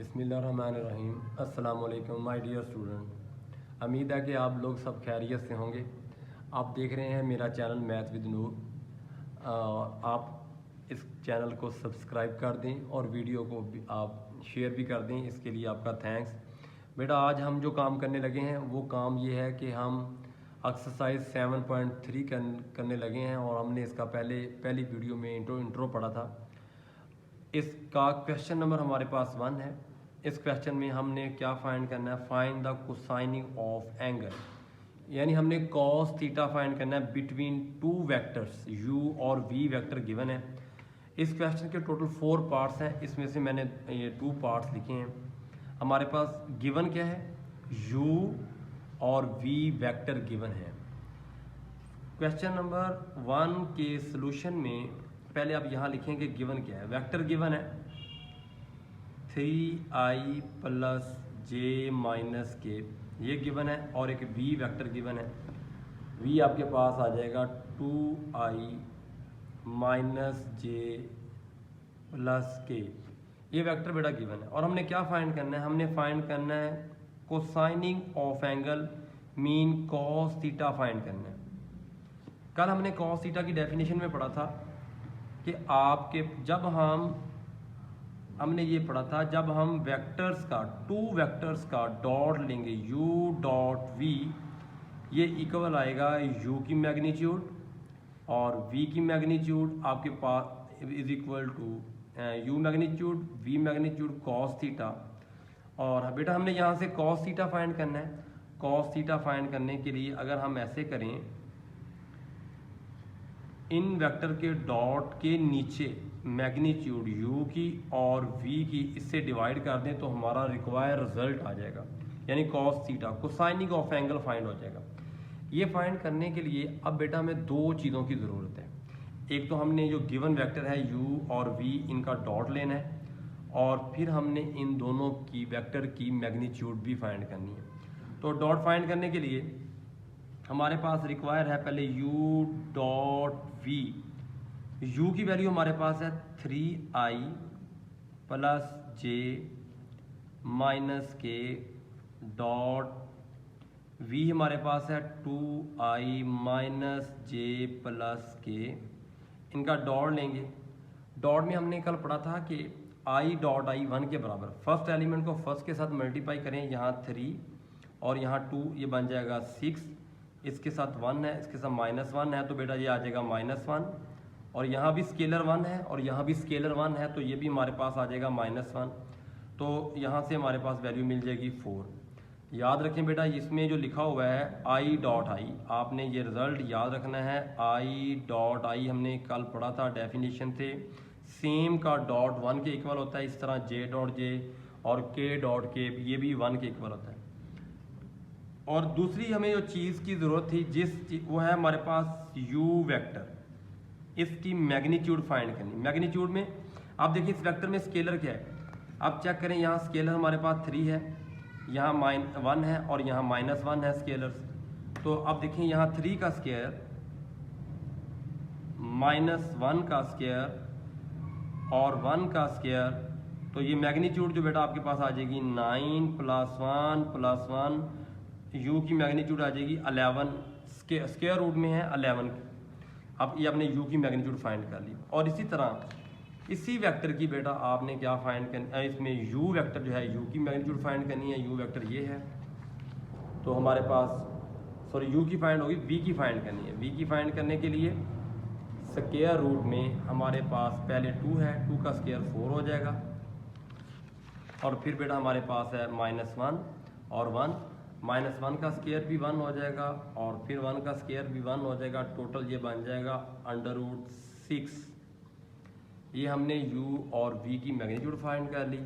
बिस्मिल्लाहिर्रहमानिर्रहीम। अस्सलाम वालेकुम माय डियर स्टूडेंट। उम्मीद है कि आप लोग सब खैरियत से होंगे। आप देख रहे हैं मेरा चैनल मैथ विद नूर। आप इस चैनल को सब्सक्राइब कर दें और वीडियो को भी आप शेयर भी कर दें, इसके लिए आपका थैंक्स। बेटा आज हम जो काम करने लगे हैं वो काम ये है कि हम एक्सरसाइज 7.3 करने लगे हैं और हमने इसका पहली वीडियो में इंट्रो पढ़ा था। इसका क्वेश्चन नंबर हमारे पास 1 है। इस क्वेश्चन में हमने क्या फाइंड करना है, फाइंड द कोसाइनिंग ऑफ एंगल, यानी हमने कॉस थीटा फाइंड करना है बिटवीन टू वेक्टर्स u और v वेक्टर गिवन है। इस क्वेश्चन के टोटल 4 पार्ट्स हैं, इसमें से मैंने ये 2 पार्ट्स लिखे हैं। हमारे पास गिवन क्या है, u और v वेक्टर गिवन है। क्वेश्चन नंबर 1 के सॉल्यूशन में पहले आप यहाँ लिखेंगे गिवन क्या है। वेक्टर गिवन है 3i प्लस j माइनस के, ये गिवन है, और एक v वेक्टर गिवन है। v आपके पास आ जाएगा 2i माइनस j प्लस के, ये वेक्टर बेटा गिवन है। और हमने क्या फाइंड करना है, हमने फाइंड करना है cosine of angle mean cos theta find करना है। कल हमने कॉस थीटा की डेफिनेशन में पढ़ा था कि आपके हमने ये पढ़ा था, जब हम वेक्टर्स का, 2 वेक्टर्स का डॉट लेंगे u डॉट v, ये इक्वल आएगा u की मैग्नीट्यूड और v की मैग्नीट्यूड आपके पास is equal to u magnitude v magnitude cos theta. और बेटा हमने यहाँ से कॉस थीटा फाइंड करना है। कॉस थीटा फाइंड करने के लिए अगर हम ऐसे करें, इन वेक्टर के डॉट के नीचे मैग्नीट्यूड u की और v की इससे डिवाइड कर दें तो हमारा रिक्वायर्ड रिजल्ट आ जाएगा, यानी cos theta, cosine of angle find हो जाएगा। ये फाइंड करने के लिए अब बेटा हमें 2 चीज़ों की ज़रूरत है। एक तो हमने जो गिवन वेक्टर है u और v, इनका डॉट लेना है, और फिर हमने इन दोनों की वेक्टर की मैग्नीट्यूड भी फाइंड करनी है। तो डॉट फाइंड करने के लिए हमारे पास रिक्वायर है पहले u डॉट v। u की वैल्यू हमारे पास है 3i प्लस j माइनस के डॉट v हमारे पास है 2i माइनस j प्लस के, इनका डॉट लेंगे। डॉट में हमने कल पढ़ा था कि i डॉट i 1 के बराबर, फर्स्ट एलिमेंट को फर्स्ट के साथ मल्टीप्लाई करें, यहाँ 3 और यहाँ 2, ये बन जाएगा 6, इसके साथ 1 है, इसके साथ -1 है, तो बेटा ये आ जाएगा -1, और यहाँ भी स्केलर 1 है और यहाँ भी स्केलर 1 है, तो ये भी हमारे पास आ जाएगा -1। तो यहाँ से हमारे पास वैल्यू मिल जाएगी 4। याद रखें बेटा, इसमें जो लिखा हुआ है i डॉट i, आपने ये रिज़ल्ट याद रखना है। i डॉट i हमने कल पढ़ा था, डेफिनेशन थे, सेम का डॉट 1 के इक्वल होता है, इस तरह j डॉट j और k डॉट k ये भी 1 के इक्वल होता है। और दूसरी हमें जो चीज़ की ज़रूरत थी वो है हमारे पास u वेक्टर, इसकी मैग्नीट्यूड फाइंड करनी। मैग्नीट्यूड में आप देखिए इस वेक्टर में स्केलर क्या है, आप चेक करें, यहाँ स्केलर हमारे पास 3 है, यहाँ -1 है और यहाँ -1 है स्केलर्स। तो अब देखिए यहाँ 3 का स्केयर -1 का स्केयर और 1 का स्केयर, तो ये मैग्नीट्यूड जो बेटा आपके पास आ जाएगी 9 + 1 + 1, u की मैग्नीट्यूड आ जाएगी 11, स्क्वायर रूट में है 11। अब ये आपने u की मैग्नीट्यूड फाइंड कर ली। और इसी तरह इसी वेक्टर की बेटा आपने क्या फाइंड करना है, इसमें u वेक्टर जो है u की मैग्नीट्यूड फाइंड करनी है। u वेक्टर ये है, तो हमारे पास u की फाइंड होगी, v की फाइंड करनी है। v की फाइंड करने के लिए स्क्वायर रूट में हमारे पास पहले 2 है, 2 का स्क्वायर 4 हो जाएगा, और फिर बेटा हमारे पास है -1 और 1, -1 का स्क्वायर भी 1 हो जाएगा और फिर 1 का स्क्वायर भी 1 हो जाएगा, टोटल ये बन जाएगा √6। ये हमने u और v की मैग्नीट्यूड फाइंड कर ली।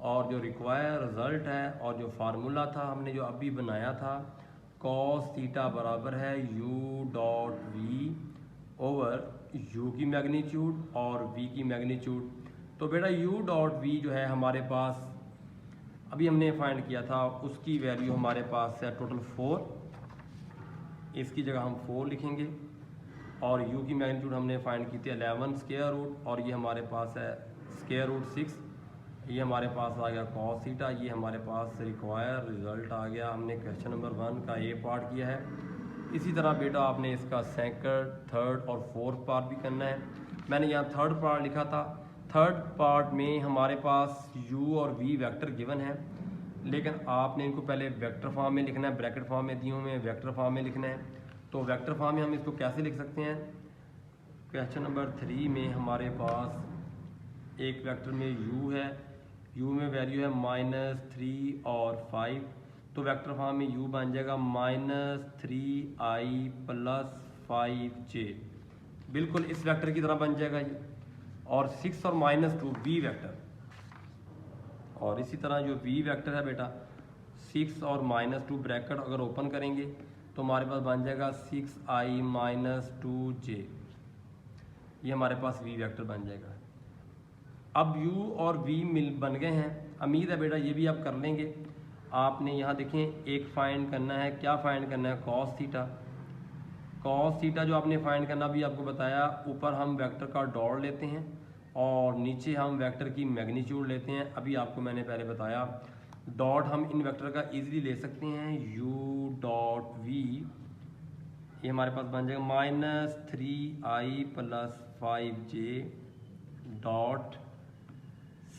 और जो रिक्वायर रिजल्ट है और जो फार्मूला था हमने जो अभी बनाया था, cos थीटा बराबर है u dot v over u की मैग्नीट्यूड और v की मैग्नीट्यूड। तो बेटा u डॉट v जो है हमारे पास अभी हमने फाइंड किया था, उसकी वैल्यू हमारे पास है टोटल 4, इसकी जगह हम 4 लिखेंगे, और u की मैग्नीट्यूड हमने फाइंड की थी 11 स्क्वायर रूट, और ये हमारे पास है स्क्वायर रूट 6, ये हमारे पास आ गया कॉस थीटा, ये हमारे पास रिक्वायर रिजल्ट आ गया। हमने क्वेश्चन नंबर 1 का ए पार्ट किया है। इसी तरह बेटा आपने इसका सेकंड, थर्ड और फोर्थ पार्ट भी करना है। मैंने यहाँ थर्ड पार्ट लिखा था। थर्ड पार्ट में हमारे पास u और v वेक्टर गिवन है, लेकिन आपने इनको पहले वेक्टर फॉर्म में लिखना है, ब्रैकेट फॉर्म में दिए हुए हैं, वेक्टर फॉर्म में लिखना है। तो वेक्टर फॉर्म में हम इसको कैसे लिख सकते हैं? क्वेश्चन नंबर 3 में हमारे पास एक वेक्टर में u है, u में वैल्यू है -3 और 5, तो वेक्टर फॉर्म में u बन जाएगा -3i + 5j, बिल्कुल इस वेक्टर की तरह बन जाएगा ये। और 6 और -2 v वेक्टर, और इसी तरह जो v वेक्टर है बेटा 6 और -2 ब्रैकेट अगर ओपन करेंगे तो हमारे पास बन जाएगा 6i - 2j, ये हमारे पास v वेक्टर बन जाएगा। अब u और v मिल बन गए हैं। उम्मीद है बेटा ये भी आप कर लेंगे। आपने यहाँ देखें एक फाइंड करना है, क्या फाइंड करना है? Cos theta. कॉस थीटा जो आपने फाइंड करना भी आपको बताया, ऊपर हम वेक्टर का डॉट लेते हैं और नीचे हम वेक्टर की मैग्नीट्यूड लेते हैं। अभी आपको मैंने पहले बताया डॉट हम इन वेक्टर का इजीली ले सकते हैं, u डॉट v, ये हमारे पास बन जाएगा -3i + 5j dot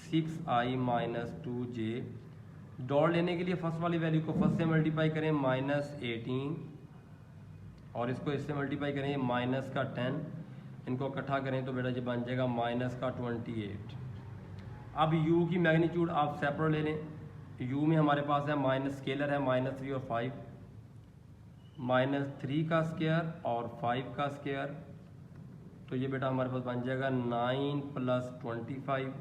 6i - 2j। Dot लेने के लिए फर्स्ट वाली वैल्यू को फर्स्ट से मल्टीप्लाई करें -18, और इसको इससे मल्टीप्लाई करें -10, इनको इकट्ठा करें तो बेटा ये बन जाएगा -28। अब u की मैग्नीट्यूड आप सेपरेट ले लें। u में हमारे पास है माइनस स्केलर है -3 और 5, -3 का स्क्वायर और 5 का स्क्वायर, तो ये बेटा हमारे पास बन जाएगा 9 + 25,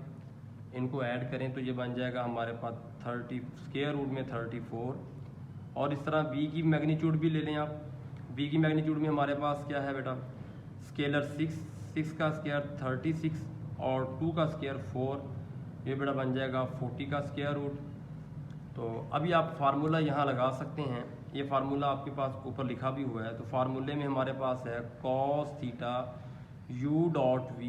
इनको ऐड करें तो ये बन जाएगा हमारे पास 30, स्क्वायर रूट में 34। और इस तरह v की मैग्नीट्यूड भी ले लें आप। v की मैग्नीट्यूड में हमारे पास क्या है बेटा? स्केलर 6 का स्क्वायर 36 और 2 का स्क्वायर 4, ये बेटा बन जाएगा 40 का स्क्वायर रूट। तो अभी आप फार्मूला यहाँ लगा सकते हैं, ये फार्मूला आपके पास ऊपर लिखा भी हुआ है। तो फार्मूले में हमारे पास है cos theta u dot v,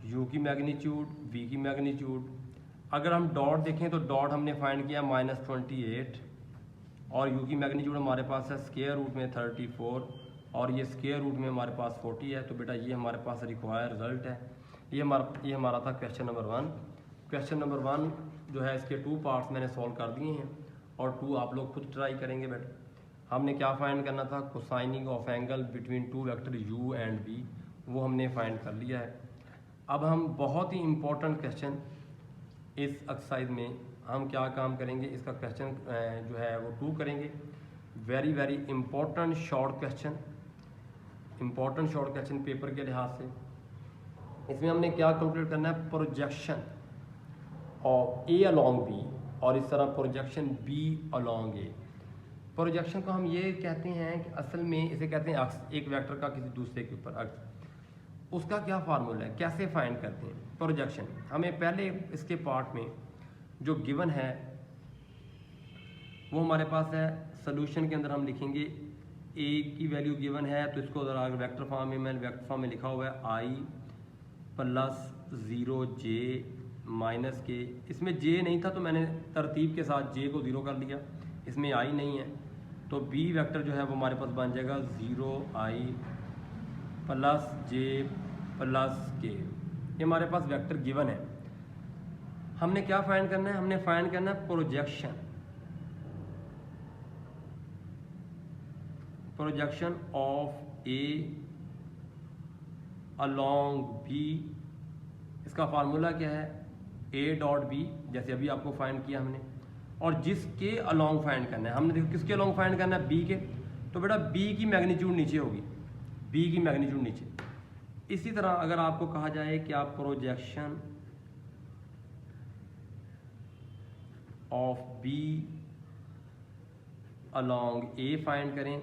u की मैग्नीट्यूड, v की मैग्नीट्यूड। अगर हम डॉट देखें तो डॉट हमने फाइंड किया -28, और u की मैग्नीट्यूड हमारे पास है स्क्वायर रूट में 34, और ये स्क्वायर रूट में हमारे पास 40 है। तो बेटा ये हमारे पास रिक्वायर रिजल्ट है। ये हमारा था क्वेश्चन नंबर 1। क्वेश्चन नंबर 1 जो है इसके 2 पार्ट्स मैंने सॉल्व कर दिए हैं, और 2 आप लोग खुद ट्राई करेंगे बेटा। हमने क्या फाइंड करना था? Cosine of angle between 2 vector u and v, वो हमने फाइंड कर लिया है। अब हम बहुत ही इम्पोर्टेंट क्वेश्चन इस एक्सरसाइज में हम क्या काम करेंगे, इसका क्वेश्चन जो है वो 2 करेंगे। Very very important short question, important short question paper के लिहाज से। इसमें हमने क्या कैलकुलेट करना है? Projection of a along b, और इस तरह projection b along a। Projection को हम ये कहते हैं कि असल में इसे कहते हैं अक्स, एक वेक्टर का किसी दूसरे के ऊपर अक्स। उसका क्या फार्मूला है, कैसे फाइंड करते हैं प्रोजेक्शन? हमें पहले इसके पार्ट में जो गिवन है वो हमारे पास है। सोल्यूशन के अंदर हम लिखेंगे a की वैल्यू गिवन है, तो इसको ज़रा वेक्टर फॉर्म में, मैंने वेक्टर फॉर्म में लिखा हुआ है i + 0j - k। इसमें j नहीं था तो मैंने तरतीब के साथ j को 0 कर लिया, इसमें i नहीं है। तो b वेक्टर जो है वो हमारे पास बन जाएगा 0i + j + k। ये हमारे पास वेक्टर गिवन है। हमने क्या फाइंड करना है? हमने फाइंड करना है projection of a along b। इसका फार्मूला क्या है? a डॉट b, जैसे अभी आपको फाइंड किया हमने, और जिसके अलॉन्ग फाइंड करना है। हमने देखो किसके अलॉन्ग फाइंड करना है? b के, तो बेटा b की मैग्नीट्यूड नीचे होगी, b की मैग्नीट्यूड नीचे। इसी तरह अगर आपको कहा जाए कि आप projection of b along a find करें,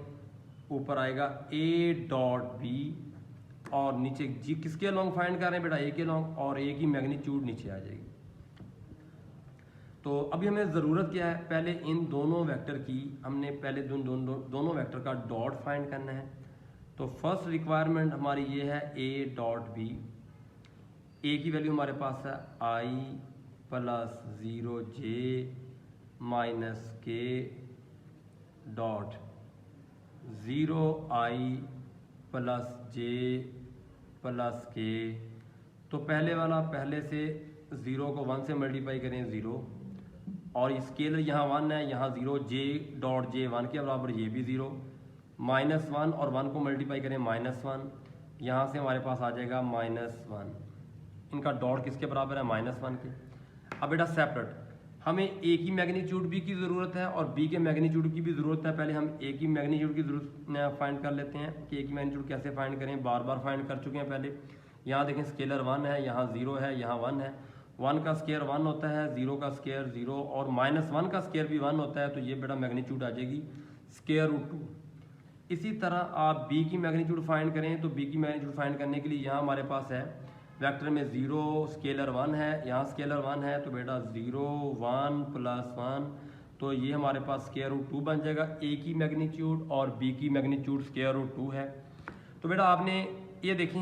ऊपर आएगा a डॉट b, और नीचे जी किसके अलॉन्ग फाइंड कर रहे हैं बेटा? a के अलॉन्ग, और a की मैग्नीट्यूड नीचे आ जाएगी। तो अभी हमें ज़रूरत क्या है? पहले इन दोनों वेक्टर की हमने पहले दोनों वेक्टर का डॉट फाइंड करना है। तो फर्स्ट रिक्वायरमेंट हमारी ये है a डॉट b। a की वैल्यू हमारे पास है i plus 0j minus k dot 0i plus j plus k। तो पहले वाला पहले से 0 को 1 से मल्टीप्लाई करें 0, और स्केलर यहाँ 1 है, यहाँ 0, j डॉट j 1 के बराबर, ये भी 0, माइनस 1 और 1 को मल्टीप्लाई करें -1, यहाँ से हमारे पास आ जाएगा -1। इनका डॉट किसके बराबर है? -1 के। अब बेटा सेपरेट, हमें ए की मैग्नीट्यूड बी की ज़रूरत है और बी के मैग्नीट्यूड की भी ज़रूरत है। पहले हम ए की मैग्नीट्यूड की जरूरत फाइंड कर लेते हैं कि ए की मैग्नीट्यूड कैसे फाइंड करें। बार बार फाइंड कर चुके हैं पहले। यहाँ देखें स्केलर 1 है, यहाँ 0 है, यहाँ 1 है। 1 का स्केयर 1 होता है, 0 का स्केयर 0 और -1 का स्केयर भी 1 होता है। तो ये बेटा मैग्नीट्यूड आ जाएगी स्केयर रूट 2। इसी तरह आप बी की मैग्नीट्यूड फाइंड करें तो बी की मैग्नीट्यूड फाइंड करने के लिए यहाँ हमारे पास है वेक्टर में 0 स्केलर 1 है, यहाँ स्केलर 1 है, तो बेटा 0 1 प्लस 1, तो ये हमारे पास स्केयर रूट 2 बन जाएगा। ए की मैग्नीट्यूड और बी की मैग्नीट्यूड स्केयर रूट 2 है। तो बेटा आपने ये देखें,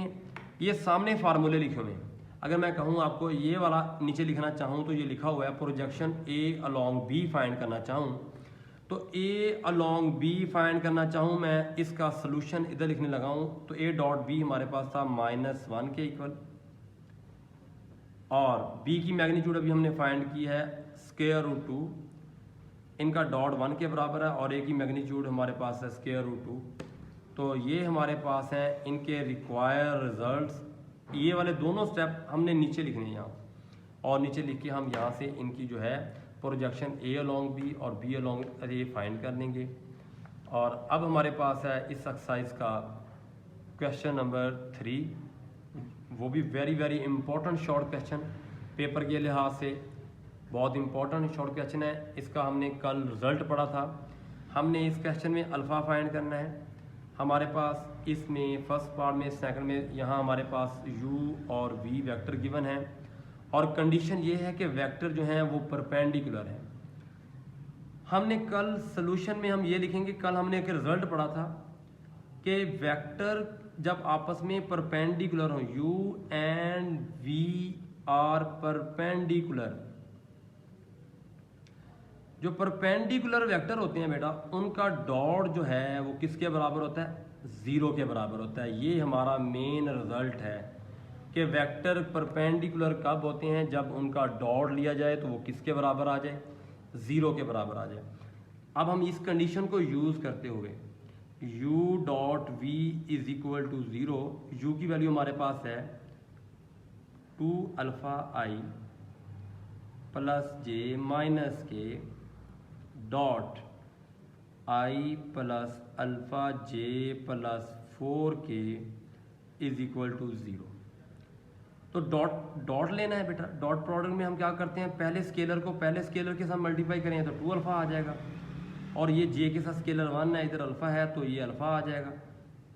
ये सामने फार्मूले लिखे हुए हैं। अगर मैं कहूँ आपको ये वाला नीचे लिखना चाहूँ तो ये लिखा हुआ है प्रोजेक्शन ए अलॉन्ग बी फाइंड करना चाहूँ, तो ए अलॉन्ग बी फाइंड करना चाहूँ मैं, इसका सोल्यूशन इधर लिखने लगा हूँ। तो ए डॉट बी हमारे पास था -1 के इक्वल, और b की मैग्नीट्यूड अभी हमने फाइंड की है स्केयर रूट 2, इनका डॉट 1 के बराबर है, और a की मैग्नीट्यूड हमारे पास है स्केयर रूट 2। तो ये हमारे पास है इनके रिक्वायर रिजल्ट्स। ये वाले दोनों स्टेप हमने नीचे लिखने हैं यहाँ, और नीचे लिख के हम यहाँ से इनकी जो है प्रोजेक्शन a अलॉन्ग b और b अलॉन्ग a फाइंड कर लेंगे। और अब हमारे पास है इस एक्सरसाइज का क्वेश्चन नंबर 3, वो भी very important short question, paper के लिहाज से बहुत इंपॉर्टेंट शॉर्ट क्वेश्चन है। इसका हमने कल रिजल्ट पढ़ा था। हमने इस क्वेश्चन में अल्फ़ा फाइंड करना है। हमारे पास इसमें फर्स्ट पार्ट में, सेकंड में यहाँ हमारे पास u और v वेक्टर गिवन है, और कंडीशन ये है कि वेक्टर जो हैं वो परपेंडिकुलर है। हमने कल सोल्यूशन में हम ये लिखेंगे, कल हमने एक रिजल्ट पढ़ा था कि वेक्टर जब आपस में परपेंडिकुलर हो, u and v are perpendicular, जो परपेंडिकुलर वेक्टर होते हैं बेटा उनका डॉट जो है वो किसके बराबर होता है? 0 के बराबर होता है। ये हमारा मेन रिजल्ट है कि वेक्टर परपेंडिकुलर कब होते हैं? जब उनका डॉट लिया जाए तो वो किसके बराबर आ जाए? 0 के बराबर आ जाए। अब हम इस कंडीशन को यूज़ करते हुए u dot v is equal to 0, u की वैल्यू हमारे पास है 2 alpha i plus j minus k dot i plus alpha j plus 4k is equal to 0। तो डॉट लेना है बेटा। डॉट प्रोडक्ट में हम क्या करते हैं, पहले स्केलर को पहले स्केलर के साथ मल्टीप्लाई करें तो 2 अल्फ़ा आ जाएगा, और ये j के साथ स्केलर 1 है, इधर अल्फ़ा है तो ये अल्फ़ा आ जाएगा।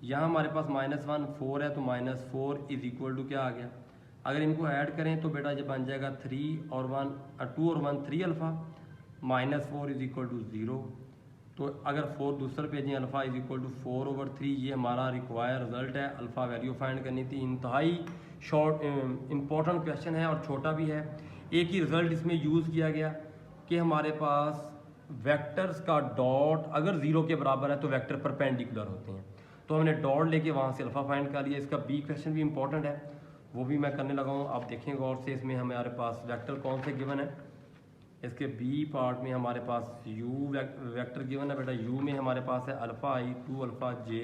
यहाँ हमारे पास -1 4 है, तो -4 इज इक्वल टू क्या आ गया? अगर इनको ऐड करें तो बेटा ये बन जाएगा 3 और 1 2 और 1 3 अल्फ़ा, -4 इज इक्वल टू 0। तो अगर 4 दूसरे पेज में, अल्फ़ा इज इक्वल टू 4/3, ये हमारा रिक्वायर रिजल्ट है। अल्फ़ा वैल्यू फाइंड करनी थी। इंतहाई शॉर्ट इंपॉर्टेंट क्वेश्चन है और छोटा भी है। एक ही रिजल्ट इसमें यूज़ किया गया कि हमारे पास वेक्टर्स का डॉट अगर 0 के बराबर है तो वेक्टर परपेंडिकुलर होते हैं। तो हमने डॉट लेके वहाँ से अल्फ़ा फाइंड कर लिया। इसका बी क्वेश्चन भी इंपॉर्टेंट है, वो भी मैं करने लगा हूँ। आप देखें गौर से, इसमें हमारे पास वेक्टर कौन से गिवन है। इसके बी पार्ट में हमारे पास u वेक्टर गिवन है बेटा। u में हमारे पास है alpha i 2 alpha j,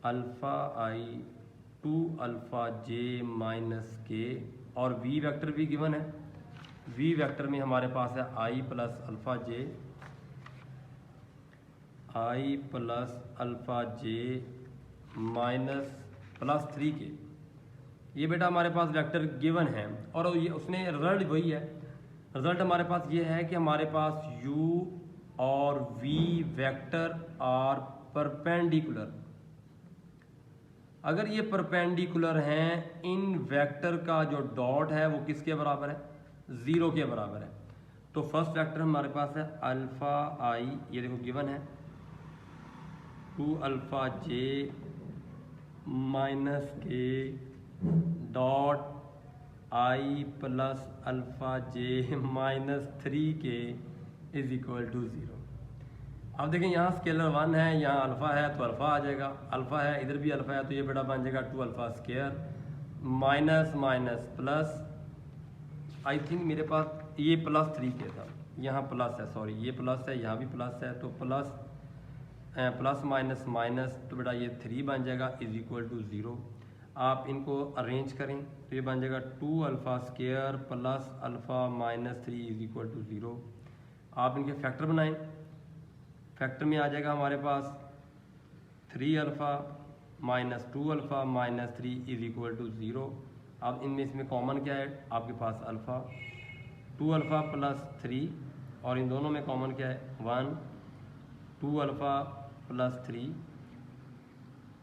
alpha i 2 alpha j minus k, और v वेक्टर भी गिवन है। v वेक्टर में हमारे पास है i plus alpha j, i plus alpha j minus plus 3k। ये बेटा हमारे पास वेक्टर गिवन है, और ये उसने रिजल्ट वही है। रिजल्ट हमारे पास ये है कि हमारे पास u और v वेक्टर आर परपेंडिकुलर। अगर ये परपेंडिकुलर हैं, इन वेक्टर का जो डॉट है वो किसके बराबर है? 0 के बराबर है। तो फर्स्ट वेक्टर हमारे पास है अल्फ़ा i, ये देखो गिवन है 2 alpha j minus k dot I plus alpha J minus 3k is equal to 0। अब देखें यहाँ स्केलर 1 है, यहाँ अल्फ़ा है तो अल्फ़ा आ जाएगा, अल्फ़ा है इधर भी अल्फ़ा है तो ये बेटा बन जाएगा 2 alpha square minus minus plus, I think मेरे पास ये प्लस 3k था, यहाँ प्लस है, सॉरी ये प्लस है, यहाँ भी प्लस है, तो प्लस प्लस माइनस माइनस तो बेटा ये 3 बन जाएगा इज इक्वल टू 0। आप इनको अरेंज करें तो ये बन जाएगा 2 alpha square plus alpha minus 3 is equal to 0। आप इनके फैक्टर बनाएं, फैक्टर में आ जाएगा हमारे पास 3 alpha minus 2 alpha minus 3 is equal to 0। अब इनमें इसमें कॉमन क्या है, आपके पास अल्फ़ा 2 अल्फ़ा प्लस 3 और इन दोनों में कॉमन क्या है 1, 2 अल्फ़ा प्लस 3,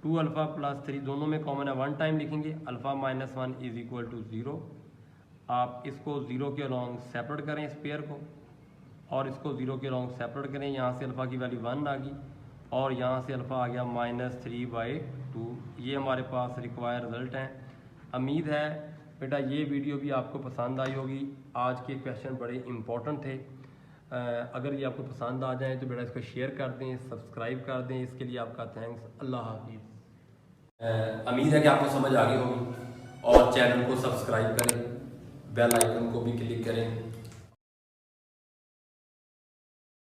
2 अल्फ़ा प्लस 3 दोनों में कॉमन है, 1 टाइम लिखेंगे, alpha minus 1 is equal to 0। आप इसको 0 के अलॉन्ग सेपरेट करें इस पेयर को, और इसको 0 के अलॉन्ग सेपरेट करें, यहाँ से अल्फ़ा की वैल्यू 1 आ गई और यहाँ से अल्फ़ा आ गया -3/2। ये हमारे पास रिक्वायर्ड रिजल्ट हैं। उम्मीद है बेटा ये वीडियो भी आपको पसंद आई होगी। आज के क्वेश्चन बड़े इंपॉर्टेंट थे। अगर ये आपको पसंद आ जाए तो बेटा इसको शेयर कर दें, सब्सक्राइब कर दें, इसके लिए आपका थैंक्स। अल्लाह हाफिज़। उम्मीद है कि आपको समझ आ गई होगी और चैनल को सब्सक्राइब करें, बेल आइकन को भी क्लिक करें